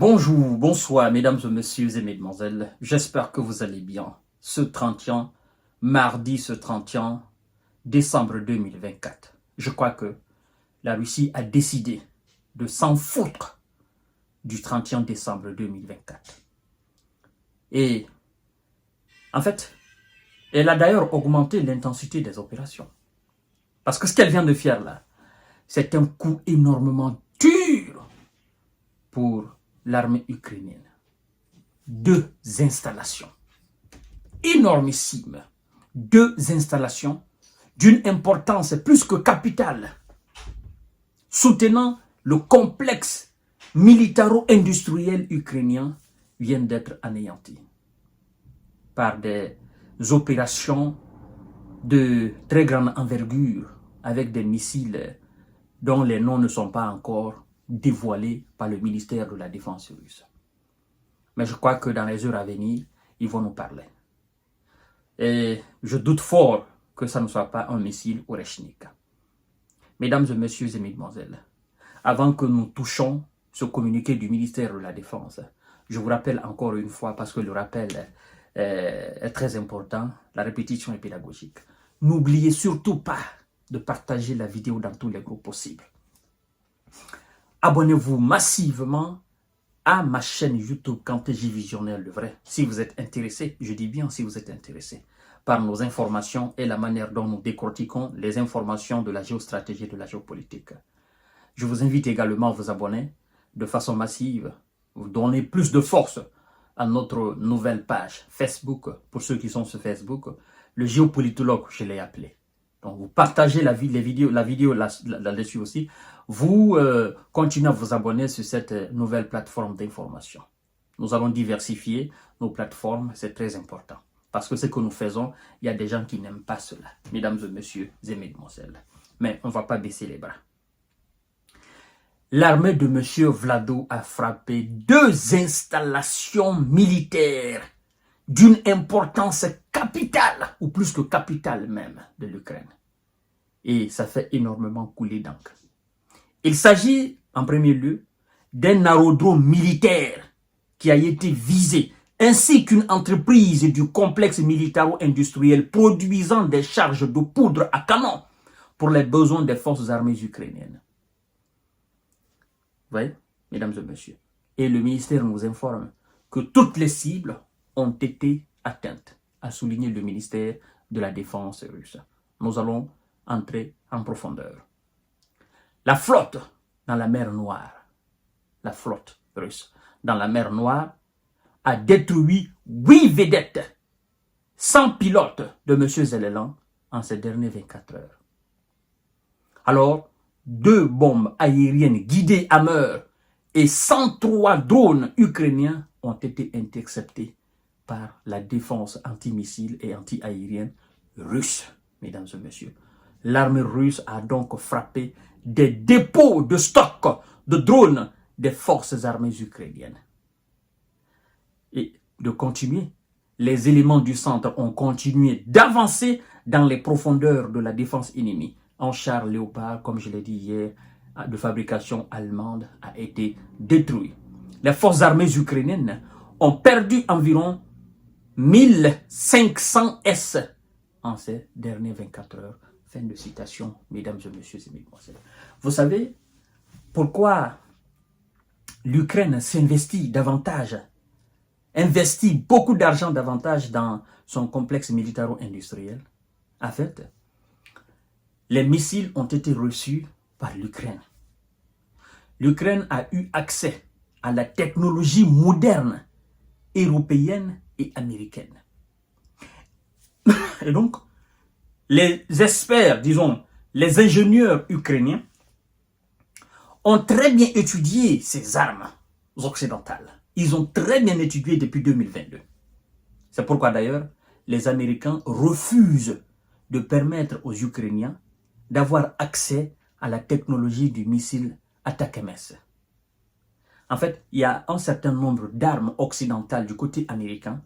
Bonjour, bonsoir, mesdames et messieurs et mesdemoiselles. J'espère que vous allez bien. Ce 31, mardi ce 31 décembre 2024. Je crois que la Russie a décidé de s'en foutre du 31 décembre 2024. Et en fait, elle a d'ailleurs augmenté l'intensité des opérations. Parce que ce qu'elle vient de faire là, c'est un coup énormément dur pour l'armée ukrainienne. 2 installations énormissimes, 2 installations d'une importance plus que capitale, soutenant le complexe militaro-industriel ukrainien, viennent d'être anéantis par des opérations de très grande envergure avec des missiles dont les noms ne sont pas encore dévoilés par le ministère de la Défense russe. Mais je crois que dans les heures à venir, ils vont nous parler. Et je doute fort que ça ne soit pas un missile Oreshnik. Mesdames et messieurs et mesdemoiselles, avant que nous touchions ce communiqué du ministère de la Défense, je vous rappelle encore une fois, parce que le rappel est très important, la répétition est pédagogique. N'oubliez surtout pas de partager la vidéo dans tous les groupes possibles. Abonnez-vous massivement à ma chaîne YouTube Kanté-J Visionnaire le vrai. Si vous êtes intéressé, je dis bien si vous êtes intéressé, par nos informations et la manière dont nous décortiquons les informations de la géostratégie et de la géopolitique. Je vous invite également à vous abonner de façon massive, vous donner plus de force à notre nouvelle page Facebook, pour ceux qui sont sur Facebook, le géopolitologue, je l'ai appelé. Donc vous partagez la vidéo là-dessus aussi. Vous continuez à vous abonner sur cette nouvelle plateforme d'information. Nous allons diversifier nos plateformes, c'est très important. Parce que ce que nous faisons, il y a des gens qui n'aiment pas cela, mesdames et messieurs et mesdemoiselles. Mais on ne va pas baisser les bras. L'armée de M. Vlado a frappé 2 installations militaires d'une importance capitale, ou plus que capitale même, de l'Ukraine. Et ça fait énormément couler d'encre. Il s'agit, en premier lieu, d'un aérodrome militaire qui a été visé, ainsi qu'une entreprise du complexe militaro-industriel produisant des charges de poudre à canon pour les besoins des forces armées ukrainiennes. Vous voyez, mesdames et messieurs. Et le ministère nous informe que toutes les cibles ont été atteintes, a souligné le ministère de la Défense russe. Nous allons entrer en profondeur. La flotte dans la mer Noire, la flotte russe dans la mer Noire a détruit 8 vedettes sans pilote de M. Zelelan en ces dernières 24 heures. Alors, 2 bombes aériennes guidées à Hammer et 103 drones ukrainiens ont été interceptés par la défense antimissile et anti-aérienne russe, mesdames et messieurs. L'armée russe a donc frappé des dépôts de stock de drones des forces armées ukrainiennes. Et de continuer, les éléments du centre ont continué d'avancer dans les profondeurs de la défense ennemie. Un char Léopard, comme je l'ai dit hier, de fabrication allemande, a été détruit. Les forces armées ukrainiennes ont perdu environ 1500 S en ces dernières 24 heures. Fin de citation, mesdames et messieurs et mesdemoiselles. Vous savez pourquoi l'Ukraine s'investit davantage, investit beaucoup d'argent davantage dans son complexe militaro-industriel? En fait, les missiles ont été reçus par l'Ukraine. L'Ukraine a eu accès à la technologie moderne, européenne et américaine. Et donc, les experts, disons, les ingénieurs ukrainiens ont très bien étudié ces armes occidentales. Ils ont très bien étudié depuis 2022. C'est pourquoi d'ailleurs, les Américains refusent de permettre aux Ukrainiens d'avoir accès à la technologie du missile ATACMS. En fait, il y a un certain nombre d'armes occidentales du côté américain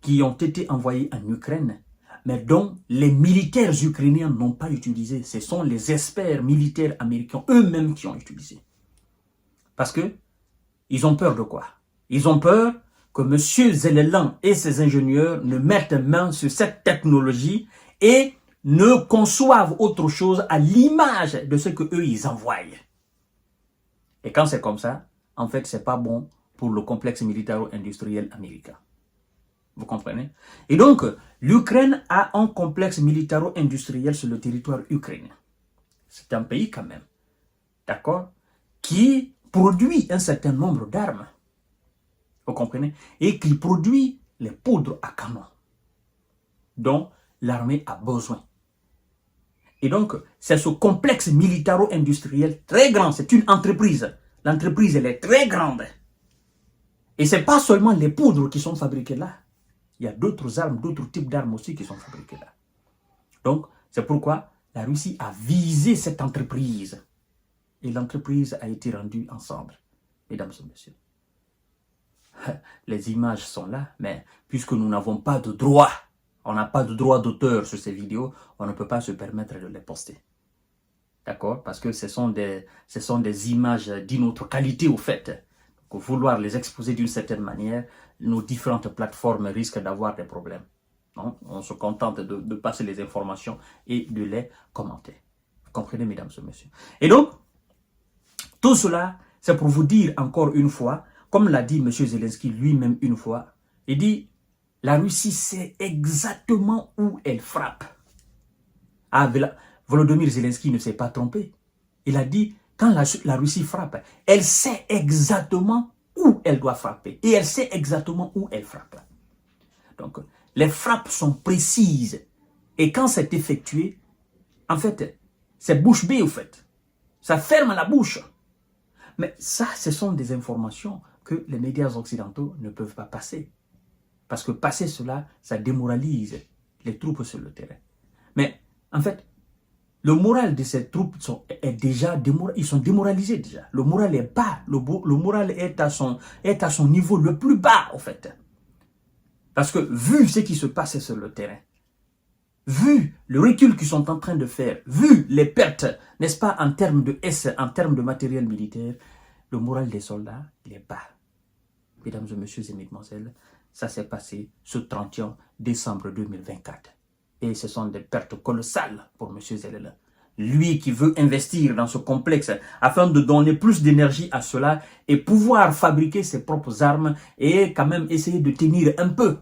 qui ont été envoyées en Ukraine, mais dont les militaires ukrainiens n'ont pas utilisé. Ce sont les experts militaires américains eux-mêmes qui ont utilisé. Parce que Ils ont peur de quoi? Ils ont peur que M. Zellelan et ses ingénieurs ne mettent main sur cette technologie et ne conçoivent autre chose à l'image de ce que eux ils envoient. Et quand c'est comme ça, en fait, c'est pas bon pour le complexe militaro-industriel américain. Vous comprenez? Et donc, l'Ukraine a un complexe militaro-industriel sur le territoire ukrainien. C'est un pays quand même, d'accord, qui produit un certain nombre d'armes. Vous comprenez? Et qui produit les poudres à canon dont l'armée a besoin. Et donc, c'est ce complexe militaro-industriel très grand. C'est une entreprise. L'entreprise, elle est très grande. Et ce n'est pas seulement les poudres qui sont fabriquées là. Il y a d'autres armes, d'autres types d'armes aussi qui sont fabriquées là. Donc, c'est pourquoi la Russie a visé cette entreprise. Et l'entreprise a été rendue ensemble. Mesdames et messieurs. Les images sont là, mais puisque nous n'avons pas de droit, on n'a pas de droit d'auteur sur ces vidéos, on ne peut pas se permettre de les poster. D'accord? Parce que ce sont des images d'une autre qualité au fait. Donc, vouloir les exposer d'une certaine manière, nos différentes plateformes risquent d'avoir des problèmes. Non? On se contente de passer les informations et de les commenter. Vous comprenez, mesdames et messieurs? Et donc, tout cela, c'est pour vous dire encore une fois, comme l'a dit M. Zelensky lui-même une fois, il dit, la Russie sait exactement où elle frappe. Ah, Volodymyr Zelensky ne s'est pas trompé. Il a dit, quand la Russie frappe, elle sait exactement où elle doit frapper. Et elle sait exactement où elle frappe. Donc, les frappes sont précises. Et quand c'est effectué, en fait, c'est bouche bée, au fait. Ça ferme la bouche. Mais ça, ce sont des informations que les médias occidentaux ne peuvent pas passer. Parce que passer cela, ça démoralise les troupes sur le terrain. Mais, en fait, le moral de ces troupes est déjà ils sont démoralisés déjà. Le moral est bas. Le moral est à son niveau le plus bas, en fait. Parce que, vu ce qui se passe sur le terrain, vu le recul qu'ils sont en train de faire, vu les pertes, n'est-ce pas, en termes de matériel militaire, le moral des soldats, il est bas. Mesdames et messieurs et mesdemoiselles, ça s'est passé ce 31 décembre 2024. Et ce sont des pertes colossales pour M. Zellelan. Lui qui veut investir dans ce complexe afin de donner plus d'énergie à cela et pouvoir fabriquer ses propres armes et quand même essayer de tenir un peu.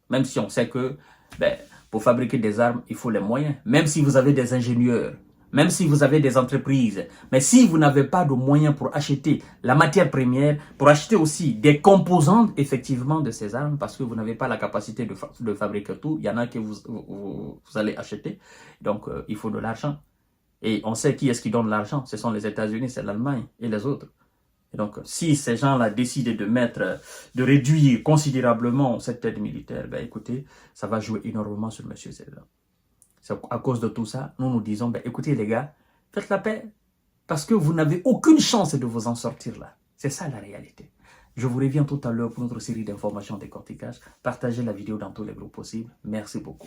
Même si on sait que pour fabriquer des armes, il faut les moyens. Même si vous avez des ingénieurs, même si vous avez des entreprises, mais si vous n'avez pas de moyens pour acheter la matière première, pour acheter aussi des composantes effectivement de ces armes, parce que vous n'avez pas la capacité de fabriquer tout, il y en a que vous allez acheter, donc il faut de l'argent. Et on sait qui est-ce qui donne l'argent, ce sont les États-Unis, c'est l'Allemagne et les autres. Et donc, si ces gens-là décident de réduire considérablement cette aide militaire, écoutez, ça va jouer énormément sur M. Zellelan. C'est à cause de tout ça, nous disons, écoutez les gars, faites la paix, parce que vous n'avez aucune chance de vous en sortir là. C'est ça la réalité. Je vous reviens tout à l'heure pour notre série d'informations décortiquage. Partagez la vidéo dans tous les groupes possibles. Merci beaucoup.